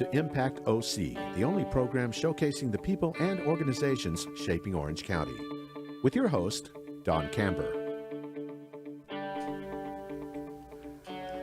to Impact OC, the only program showcasing the people and organizations shaping Orange County. With your host, Don Camber.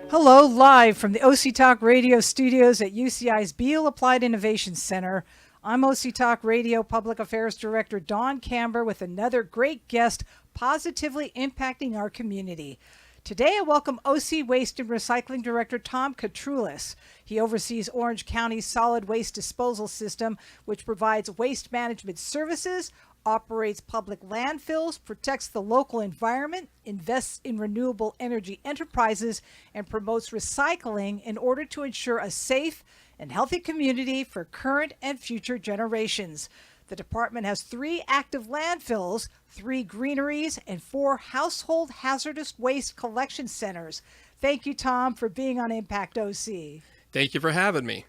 Hello, live from the OC Talk Radio studios at UCI's Beal Applied Innovation Center. I'm OC Talk Radio Public Affairs Director Don Camber with another great guest positively impacting our community. Today I welcome OC Waste and Recycling Director Tom Katroulis. He oversees Orange County's solid waste disposal system, which provides waste management services, operates public landfills, protects the local environment, invests in renewable energy enterprises, and promotes recycling in order to ensure a safe and healthy community for current and future generations. The department has 3 active landfills, 3 greeneries, and 4 household hazardous waste collection centers. Thank you, Tom, for being on Impact OC. Thank you for having me.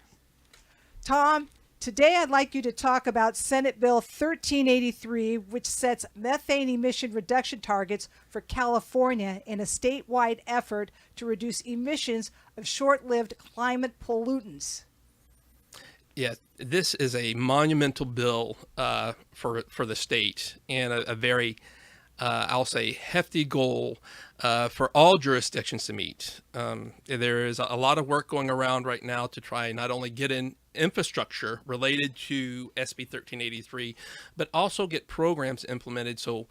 Tom, today I'd like you to talk about Senate Bill 1383, which sets methane emission reduction targets for California in a statewide effort to reduce emissions of short-lived climate pollutants. Yeah, this is a monumental bill for the state and a very, I'll say, hefty goal for all jurisdictions to meet. There is a lot of work going around right now to try not only get in infrastructure related to SB 1383, but also get programs implemented so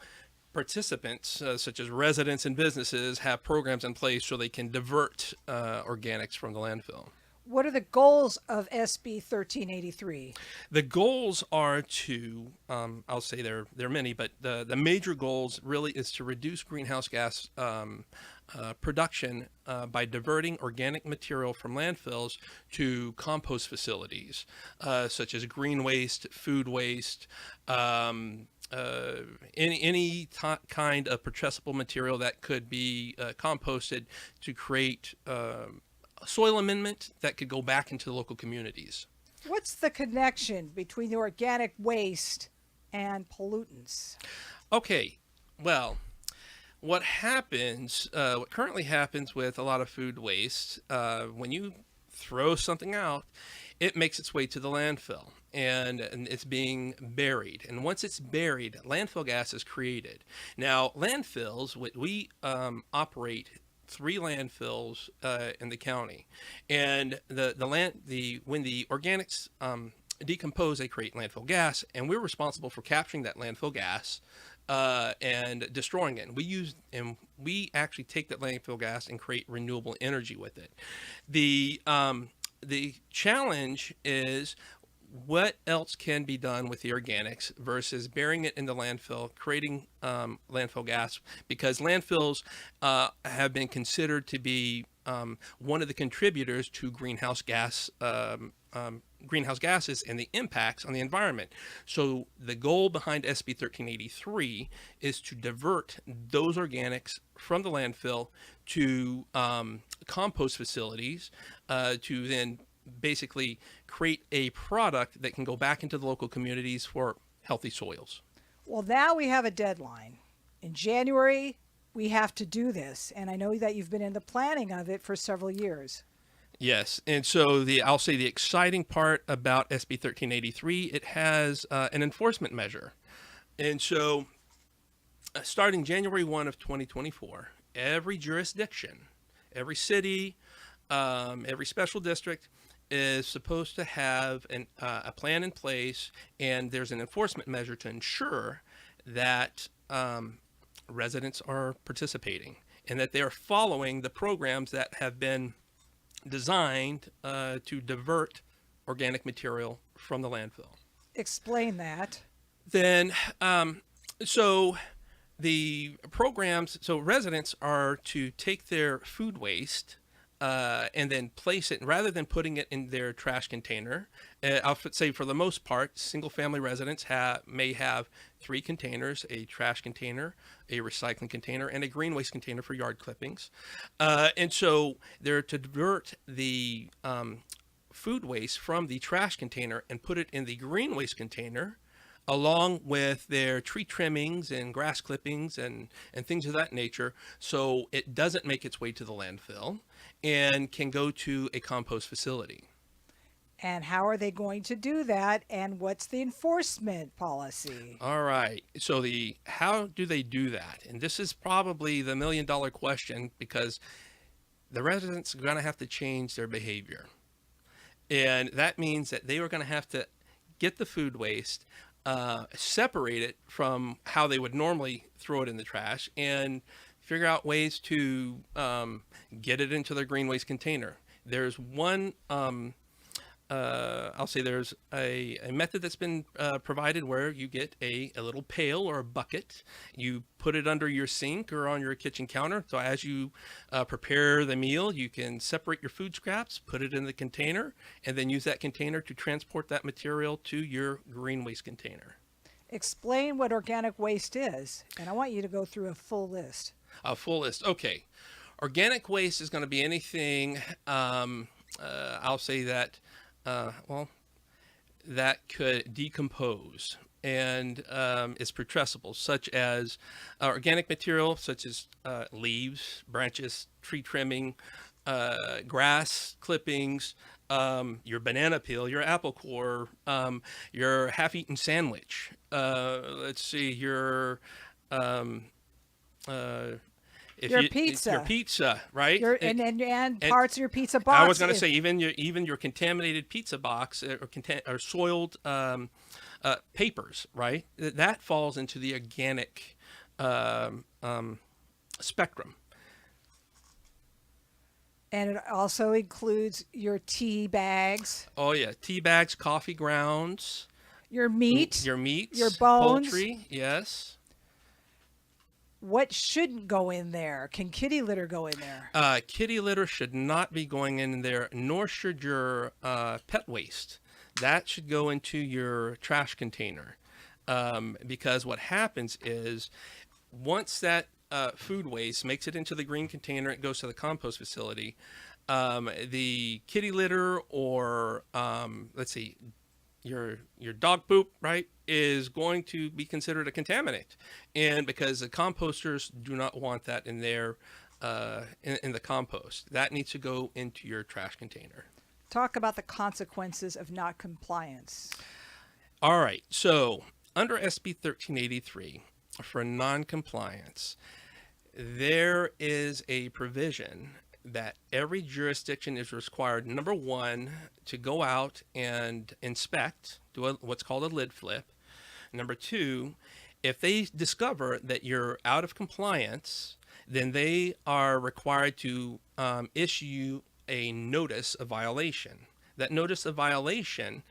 participants, such as residents and businesses, have programs in place so they can divert organics from the landfill. What are the goals of SB 1383? The goals are to, I'll say there are many, but the major goals really is to reduce greenhouse gas production by diverting organic material from landfills to compost facilities, such as green waste, food waste, any kind of processable material that could be composted to create soil amendment that could go back into the local communities. What's the connection between the organic waste and pollutants? Okay, well, what currently happens with a lot of food waste, when you throw something out, it makes its way to the landfill and it's being buried. And once it's buried, landfill gas is created. Now, landfills, we operate 3 landfills in the county, and when the organics decompose, they create landfill gas, and we're responsible for capturing that landfill gas and destroying it. We actually take that landfill gas and create renewable energy with it. The challenge is what else can be done with the organics versus burying it in the landfill, creating landfill gas, because landfills have been considered to be one of the contributors to greenhouse gases and the impacts on the environment. So the goal behind SB 1383 is to divert those organics from the landfill to compost facilities to then basically create a product that can go back into the local communities for healthy soils. Well, now we have a deadline. In January, we have to do this, and I know that you've been in the planning of it for several years. Yes, and so I'll say the exciting part about SB 1383, it has an enforcement measure. And so starting January 1 of 2024, every jurisdiction, every city, every special district is supposed to have a plan in place, and there's an enforcement measure to ensure that residents are participating and that they are following the programs that have been designed to divert organic material from the landfill. Explain that. Then, so the programs, so residents are to take their food waste and then place it, rather than putting it in their trash container. I'll say for the most part, single-family residents may have 3 containers: a trash container, a recycling container, and a green waste container for yard clippings. And so they're to divert the food waste from the trash container and put it in the green waste container, along with their tree trimmings and grass clippings and things of that nature, so it doesn't make its way to the landfill and can go to a compost facility. And how are they going to do that? And what's the enforcement policy? All right. So the how do they do that? And this is probably the $1 million question, because the residents are going to have to change their behavior. And that means that they are going to have to get the food waste, separate it from how they would normally throw it in the trash, and figure out ways to get it into their green waste container. There's one, I'll say there's a method that's been provided where you get a little pail or a bucket. You put it under your sink or on your kitchen counter. So as you prepare the meal, you can separate your food scraps, put it in the container, and then use that container to transport that material to your green waste container. Explain what organic waste is, and I want you to go through a full list. A full list. Okay. Organic waste is going to be anything, I'll say that, that could decompose and is putrescible, such as organic material, such as leaves, branches, tree trimming, grass clippings, your banana peel, your apple core, your half-eaten sandwich. Let's see, um, uh, if Your you, pizza. your pizza, right? And parts of your pizza box. I was going to say even your contaminated pizza box or soiled papers, right? That falls into the organic spectrum. And it also includes your tea bags, Oh yeah, tea bags, coffee grounds, your meat, your meats, your bones. poultry, yes. What shouldn't go in there? Can kitty litter go in there? Kitty litter should not be going in there, nor should your pet waste. That should go into your trash container, because what happens is once that food waste makes it into the green container, it goes to the compost facility. The kitty litter or let's see, your dog poop, right, is going to be considered a contaminant, and because the composters do not want that in their in the compost, that needs to go into your trash container. Talk about the consequences of not compliance. All right, so under SB 1383 for non-compliance, there is a provision that every jurisdiction is required, number one, to go out and inspect, do what's called a lid flip. Number two, if they discover that you're out of compliance, then they are required to issue a notice of violation. That notice of violation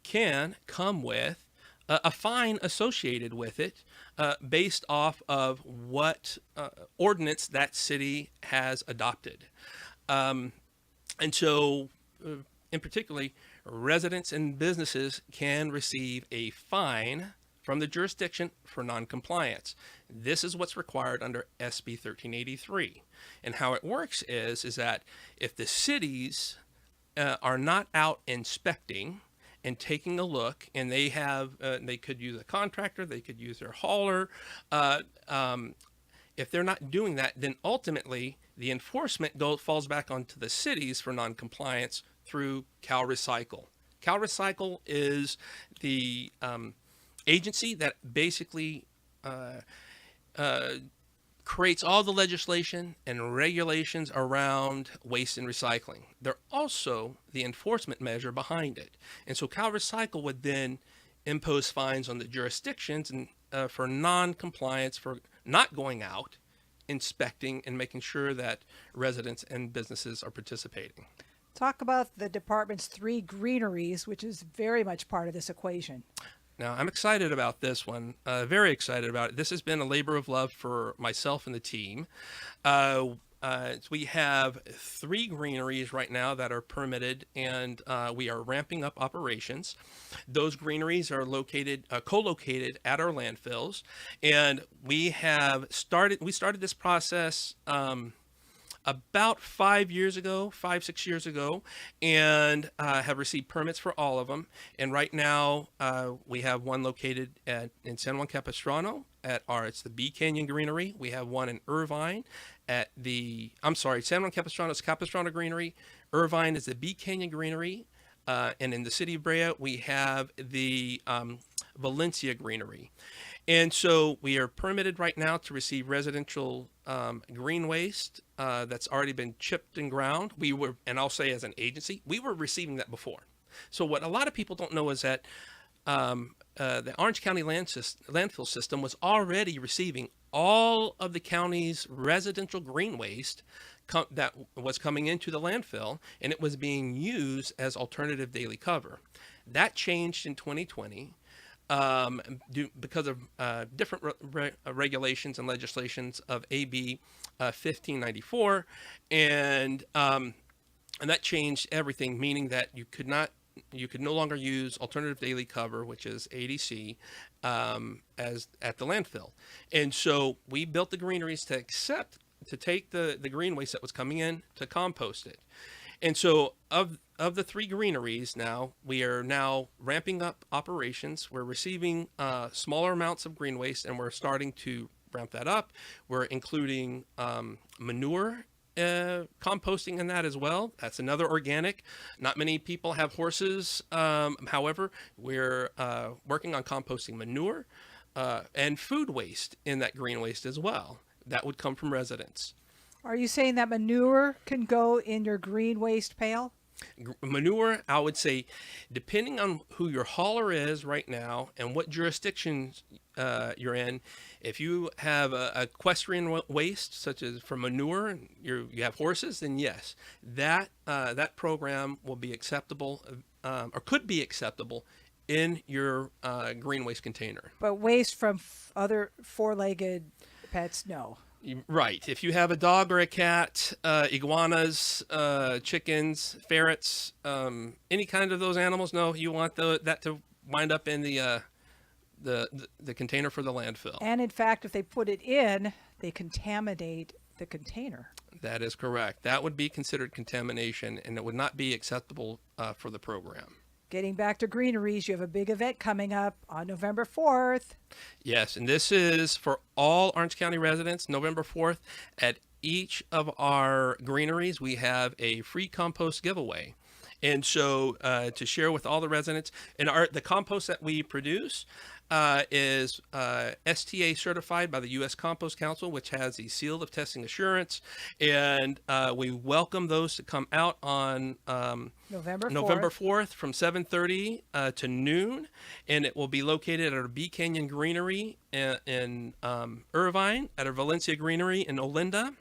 can come with a fine associated with it, based off of what ordinance that city has adopted. And so, in particularly, residents and businesses can receive a fine from the jurisdiction for noncompliance. This is what's required under SB 1383. And how it works is that if the cities are not out inspecting and taking a look, and they have, they could use a contractor, they could use their hauler. If they're not doing that, then ultimately the enforcement falls back onto the cities for noncompliance through Cal Recycle. Cal Recycle is the agency that basically creates all the legislation and regulations around waste and recycling. They're also the enforcement measure behind it. And so Cal Recycle would then impose fines on the jurisdictions and for non-compliance, for not going out, inspecting, and making sure that residents and businesses are participating. Talk about the department's 3 greeneries, which is very much part of this equation. Now, I'm excited about this one, very excited about it. This has been a labor of love for myself and the team. We have 3 greeneries right now that are permitted, and we are ramping up operations. Those greeneries are co-located at our landfills, and we started this process about 5 years ago, 5-6 years ago, and have received permits for all of them. And right now, we have one located in San Juan Capistrano it's the Bee Canyon Greenery. We have one in Irvine San Juan Capistrano is Capistrano Greenery. Irvine is the Bee Canyon Greenery. and in the city of Brea, we have the Valencia Greenery. And so we are permitted right now to receive residential green waste that's already been chipped and ground. And I'll say as an agency, we were receiving that before. So what a lot of people don't know is that the Orange County landfill system was already receiving all of the county's residential green waste that was coming into the landfill, and it was being used as alternative daily cover. That changed in 2020 because of different regulations and legislations of AB 1594, and that changed everything, meaning that you could no longer use alternative daily cover, which is ADC, as at the landfill. And so we built the greeneries to take the green waste that was coming in to compost it. And so of the 3 greeneries now, we are now ramping up operations. We're receiving smaller amounts of green waste, and we're starting to ramp that up. We're including manure composting in that as well. That's another organic. Not many people have horses. However, we're working on composting manure and food waste in that green waste as well. That would come from residents. Are you saying that manure can go in your green waste pail? Manure, I would say, depending on who your hauler is right now and what jurisdiction you're in, if you have equestrian waste, such as for manure, and you have horses, then yes, that program will be acceptable or could be acceptable in your green waste container. But waste from other 4-legged pets, no. Right. If you have a dog or a cat, iguanas, chickens, ferrets, any kind of those animals, no, you want that to wind up in the container for the landfill. And in fact, if they put it in, they contaminate the container. That is correct. That would be considered contamination, and it would not be acceptable for the program. Getting back to greeneries, you have a big event coming up on November 4th. Yes, and this is for all Orange County residents, November 4th. At each of our greeneries, we have a free compost giveaway. And so to share with all the residents, and the compost that we produce is STA certified by the U.S. Compost Council, which has the seal of testing assurance. And we welcome those to come out on November 4th from 7:30 to noon. And it will be located at our Bee Canyon Greenery in Irvine, at our Valencia Greenery in Olinda,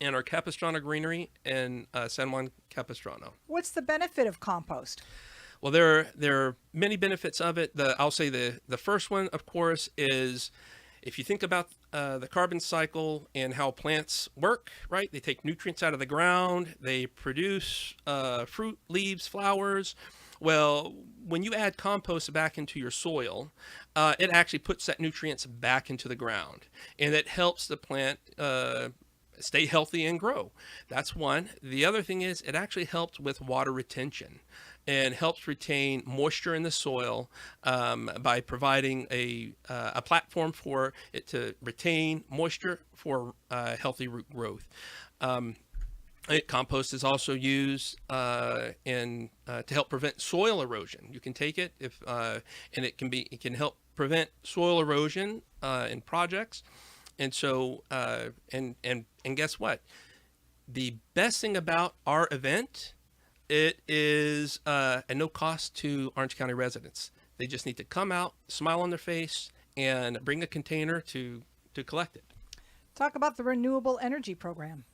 and our Capistrano Greenery in San Juan Capistrano. What's the benefit of compost? Well, there are many benefits of it. I'll say the first one, of course, is if you think about the carbon cycle and how plants work, right? They take nutrients out of the ground. They produce fruit, leaves, flowers. Well, when you add compost back into your soil, it actually puts that nutrients back into the ground, and it helps the plant stay healthy and grow. That's one. The other thing is it actually helps with water retention and helps retain moisture in the soil by providing a platform for it to retain moisture for healthy root growth. Compost is also used to help prevent soil erosion. You can take it and it can help prevent soil erosion in projects. And so, and guess what? The best thing about our event, it is at no cost to Orange County residents. They just need to come out, smile on their face, and bring a container to collect it. Talk about the renewable energy program.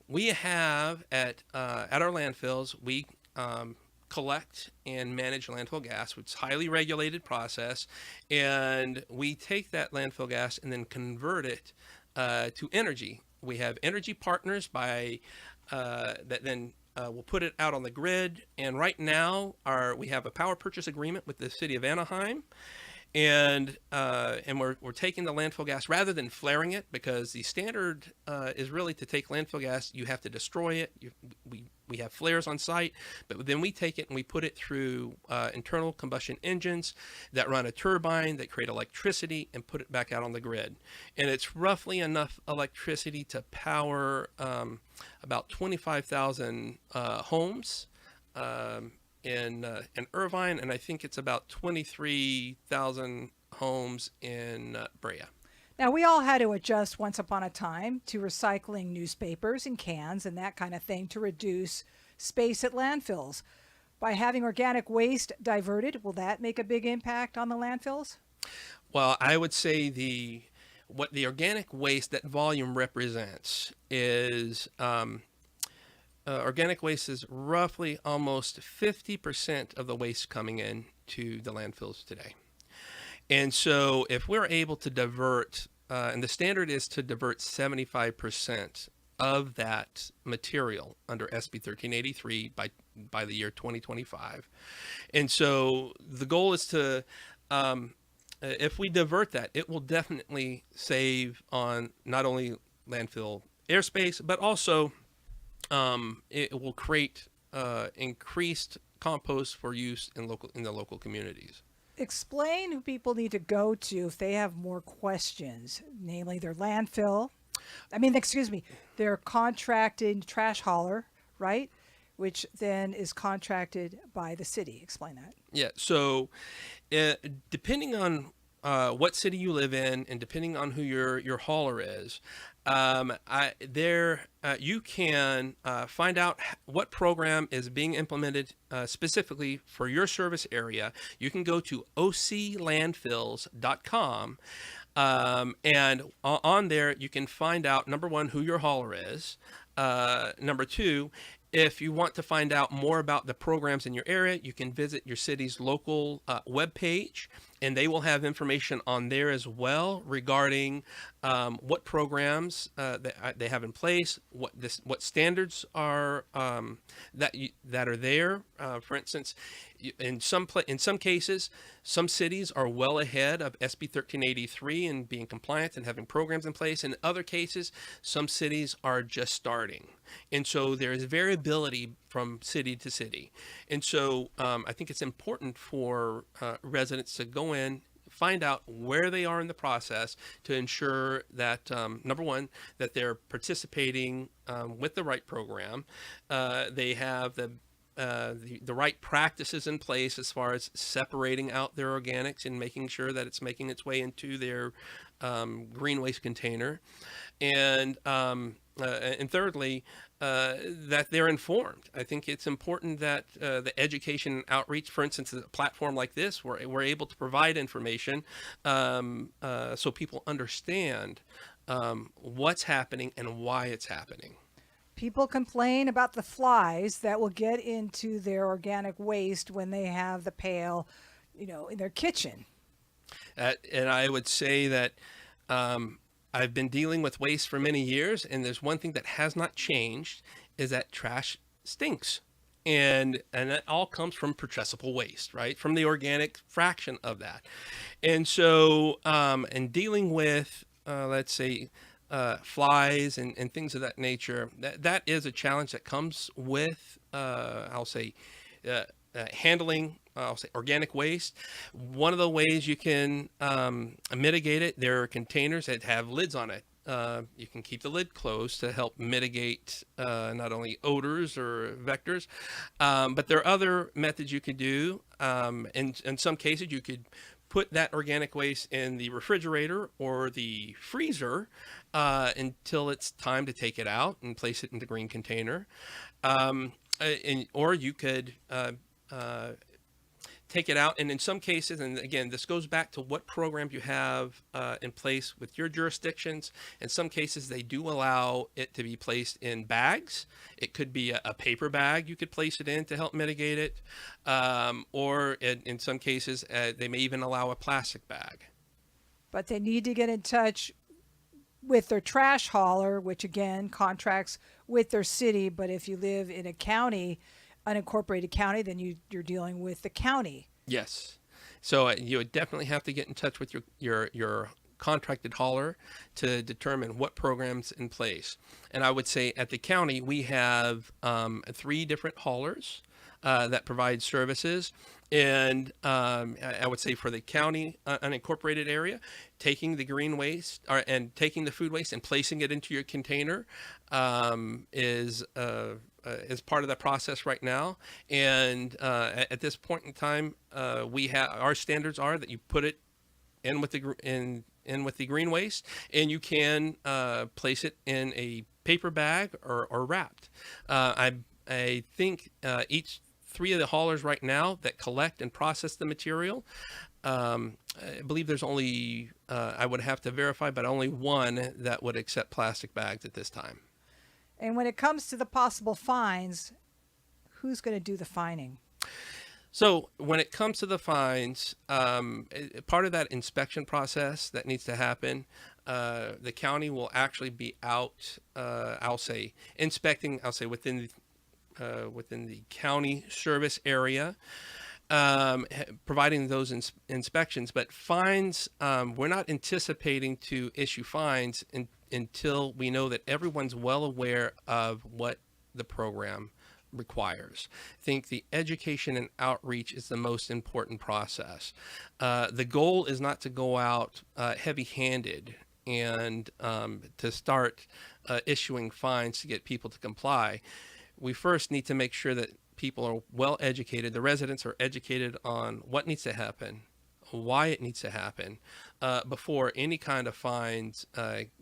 We have at our landfills, we collect and manage landfill gas, which is a highly regulated process, and we take that landfill gas and then convert it to energy. We have energy partners that then we'll put it out on the grid, and right now we have a power purchase agreement with the city of Anaheim, and we're taking the landfill gas rather than flaring it, because the standard is really to take landfill gas, you have to destroy it. We have flares on site, but then we take it and we put it through internal combustion engines that run a turbine that create electricity and put it back out on the grid. And it's roughly enough electricity to power about 25,000 homes. in Irvine, and I think it's about 23,000 homes in Brea. Now, we all had to adjust once upon a time to recycling newspapers and cans and that kind of thing to reduce space at landfills. By having organic waste diverted, will that make a big impact on the landfills? Well, I would say what the organic waste, that volume represents is organic waste is roughly almost 50% of the waste coming in to the landfills today. And so if we're able to divert, and the standard is to divert 75% of that material under SB 1383 by the year 2025. And so the goal is to, if we divert that, it will definitely save on not only landfill airspace, but also it will create increased compost for use in the local communities. Explain who people need to go to if they have more questions, namely their landfill. Their contracted trash hauler, right? Which then is contracted by the city. Explain that. Yeah. So, depending on what city you live in, and depending on who your hauler is, you can find out what program is being implemented specifically for your service area. You can go to oclandfills.com, and on there you can find out, number one, who your hauler is. Number two, if you want to find out more about the programs in your area, you can visit your city's local webpage, and they will have information on there as well regarding what programs they have in place, what standards are that are there. For instance, in some cases, some cities are well ahead of SB 1383 and being compliant and having programs in place. In other cases, some cities are just starting. And so there is variability from city to city. And so I think it's important for residents to go in, find out where they are in the process to ensure that, number one, that they're participating with the right program. They have the right practices in place as far as separating out their organics and making sure that it's making its way into their green waste container. And thirdly, that they're informed. I think it's important that the education and outreach, for instance, a platform like this, where we're able to provide information so people understand what's happening and why it's happening. People complain about the flies that will get into their organic waste when they have the pail, in their kitchen. And I would say that I've been dealing with waste for many years, and there's one thing that has not changed, is that trash stinks. And that all comes from putrescible waste, right? From the organic fraction of that. And so, in dealing with, let's say, flies and things of that nature, that is a challenge that comes with, handling organic waste. One of the ways you can mitigate it, there are containers that have lids on it. You can keep the lid closed to help mitigate not only odors or vectors, but there are other methods you could do. In some cases, you could put that organic waste in the refrigerator or the freezer until it's time to take it out and place it in the green container. Or you could take it out, and in some cases, and again, this goes back to what programs you have in place with your jurisdictions. In some cases, they do allow it to be placed in bags. It could be a paper bag you could place it in to help mitigate it, or in some cases, they may even allow a plastic bag. But they need to get in touch with their trash hauler, which again contracts with their city. But if you live in a county, unincorporated county, then you're dealing with the county. Yes. So you would definitely have to get in touch with your contracted hauler to determine what programs in place. And I would say at the county, we have 3 different haulers that provide services. And I would say for the county unincorporated area, taking the green waste and taking the food waste and placing it into your container is is part of that process right now. And at this point in time, we have our standards are that you put it in with the green waste, and you can place it in a paper bag or wrapped. I think each three of the haulers right now that collect and process the material, I believe there's only, I would have to verify, but only one that would accept plastic bags at this time. And when it comes to the possible fines, who's going to do the fining? So when it comes to the fines, part of that inspection process that needs to happen, the county will actually be out, I'll say, inspecting, I'll say within the county service area, providing those inspections. But fines, we're not anticipating to issue fines until we know that everyone's well aware of what the program requires. I think the education and outreach is the most important process. The goal is not to go out heavy-handed and to start issuing fines to get people to comply. We first need to make sure that people are well educated, the residents are educated on what needs to happen, why it needs to happen, before any kind of fines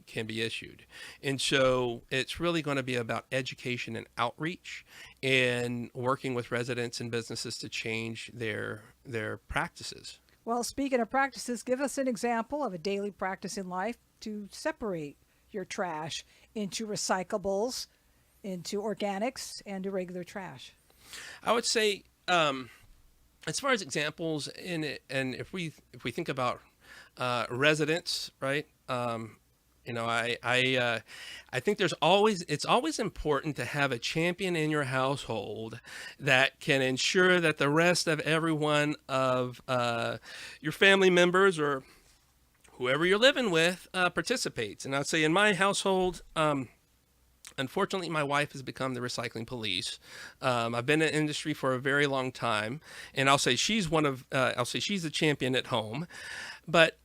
can be issued. And so it's really going to be about education and outreach and working with residents and businesses to change their practices. Well, speaking of practices, give us an example of a daily practice in life to separate your trash into recyclables, into organics, and to regular trash. I would say, as far as examples in it, and if we think about residents, right? I think it's always important to have a champion in your household that can ensure that the rest of everyone of your family members or whoever you're living with participates. And I'd say in my household, unfortunately, my wife has become the recycling police. I've been in the industry for a very long time, and I'll say she's the champion at home. But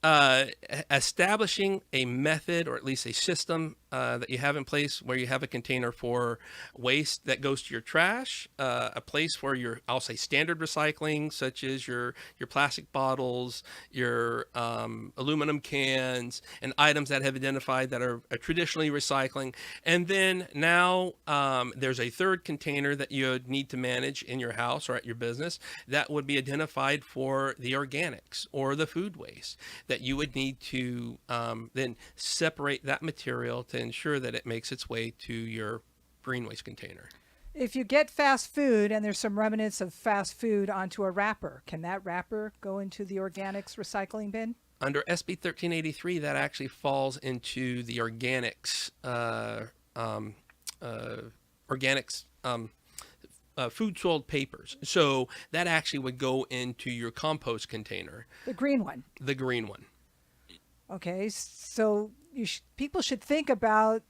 establishing a method or at least a system that you have in place where you have a container for waste that goes to your trash, a place for your, I'll say, standard recycling, such as your plastic bottles, your aluminum cans, and items that have identified that are traditionally recycling. And then now there's a third container that you need to manage in your house or at your business that would be identified for the organics or the food waste that you would need to then separate that material to ensure that it makes its way to your green waste container. If you get fast food and there's some remnants of fast food onto a wrapper, can that wrapper go into the organics recycling bin? Under SB 1383, that actually falls into the organics, food sold papers. So that actually would go into your compost container. The green one. The green one. Okay, so people should think about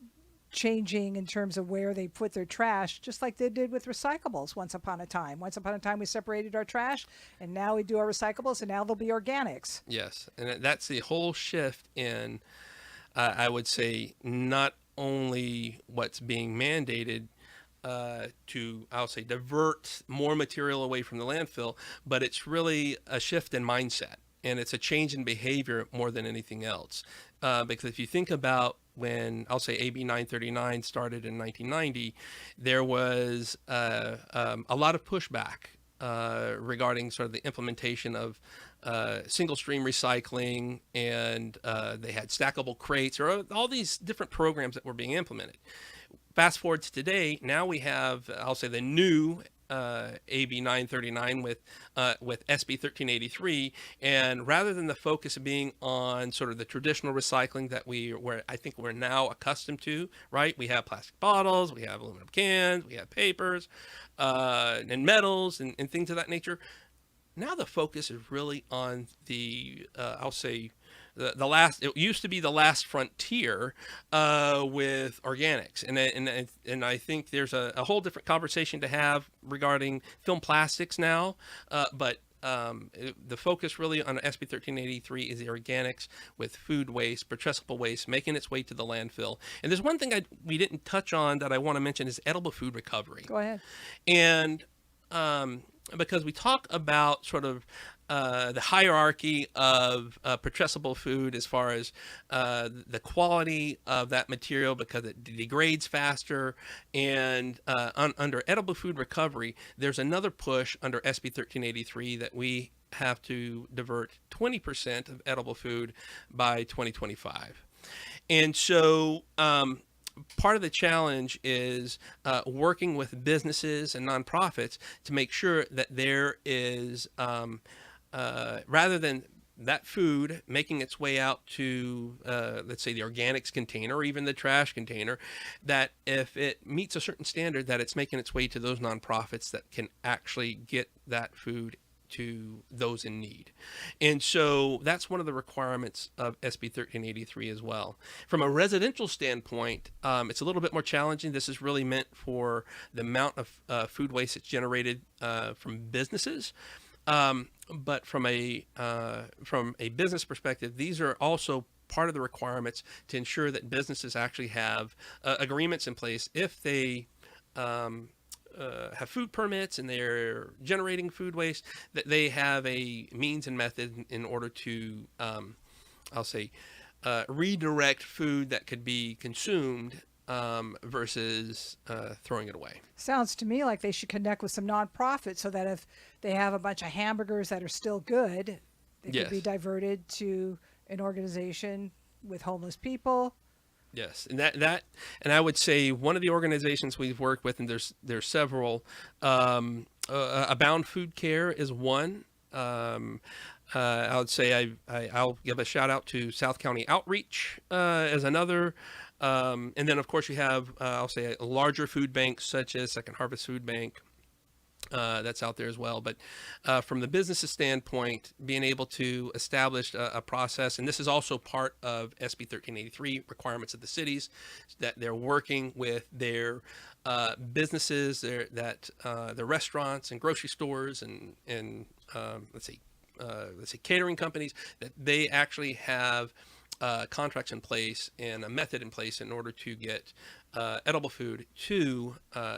changing in terms of where they put their trash, just like they did with recyclables once upon a time. Once upon a time, we separated our trash, and now we do our recyclables, and now they'll be organics. Yes, and that's the whole shift in, I would say, not only what's being mandated to, I'll say, divert more material away from the landfill, but it's really a shift in mindset. And it's a change in behavior more than anything else. Because if you think about when, I'll say, AB 939 started in 1990, there was a lot of pushback regarding sort of the implementation of single stream recycling, and they had stackable crates, or all these different programs that were being implemented. Fast forward to today, now we have, I'll say, the new AB 939 with SB 1383, and rather than the focus being on sort of the traditional recycling that I think we're now accustomed to, right? We have plastic bottles, we have aluminum cans, we have papers, and metals and things of that nature. Now the focus is really on the, I'll say, the last. It used to be the last frontier with organics, and I think there's a whole different conversation to have regarding film plastics now. But the focus really on SB 1383 is the organics with food waste, putrescible waste, making its way to the landfill. And there's one thing we didn't touch on that I want to mention is edible food recovery. Go ahead. And because we talk about sort of the hierarchy of putrescible food as far as the quality of that material because it degrades faster. And under edible food recovery, there's another push under SB 1383 that we have to divert 20% of edible food by 2025. And so part of the challenge is working with businesses and nonprofits to make sure that there is rather than that food making its way out to, let's say, the organics container or even the trash container, that if it meets a certain standard, that it's making its way to those nonprofits that can actually get that food to those in need. And so that's one of the requirements of SB 1383 as well. From a residential standpoint, it's a little bit more challenging. This is really meant for the amount of food waste that's generated from businesses. But from a business perspective, these are also part of the requirements to ensure that businesses actually have agreements in place if they have food permits and they're generating food waste, that they have a means and method in order to, I'll say, redirect food that could be consumed versus throwing it away. Sounds to me like they should connect with some nonprofits so that if they have a bunch of hamburgers that are still good, they Yes. could be diverted to an organization with homeless people. Yes, and and I would say one of the organizations we've worked with, and there's several. Abound Food Care is one. I would say I'll give a shout out to South County Outreach as another. And then, of course, you have, I'll say, larger food banks such as Second Harvest Food Bank that's out there as well. But from the business's standpoint, being able to establish a process, and this is also part of SB 1383 requirements of the cities, that they're working with their businesses, their restaurants and grocery stores and let's say catering companies, that they actually have contracts in place and a method in place in order to get edible food to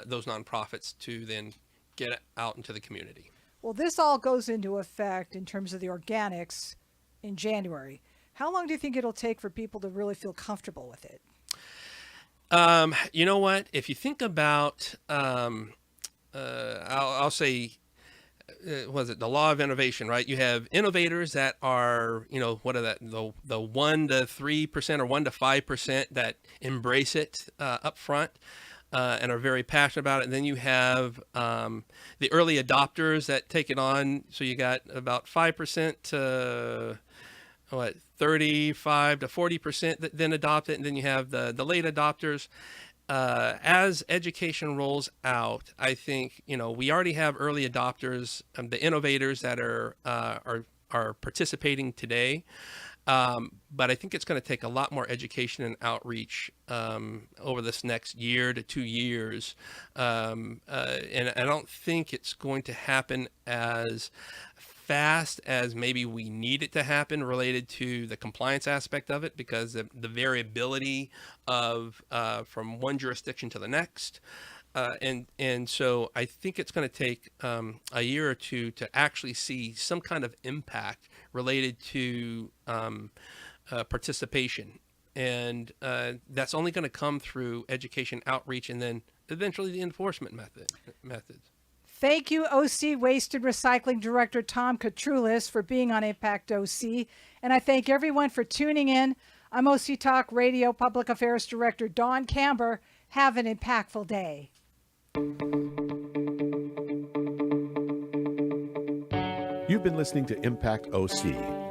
those nonprofits to then get it out into the community. Well, this all goes into effect in terms of the organics in January. How long do you think it'll take for people to really feel comfortable with it? You know what? If you think about, I'll say, was it the law of innovation, right? You have innovators that are, what are that, the 1 to 3% or 1 to 5% that embrace it up front and are very passionate about it. And then you have the early adopters that take it on. So you got about 5% to 35 to 40% that then adopt it. And then you have the late adopters. As education rolls out, I think, we already have early adopters, the innovators that are participating today. But I think it's going to take a lot more education and outreach over this next year to 2 years. And I don't think it's going to happen as fast as maybe we need it to happen related to the compliance aspect of it, because the variability of from one jurisdiction to the next. And so I think it's going to take a year or two to actually see some kind of impact related to participation. And that's only going to come through education, outreach, and then eventually the enforcement methods. Thank you, OC Waste and Recycling Director Tom Katroulis, for being on Impact OC. And I thank everyone for tuning in. I'm OC Talk Radio Public Affairs Director Dawn Camber. Have an impactful day. You've been listening to Impact OC,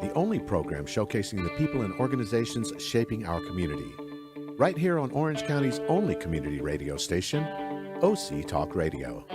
the only program showcasing the people and organizations shaping our community. Right here on Orange County's only community radio station, OC Talk Radio.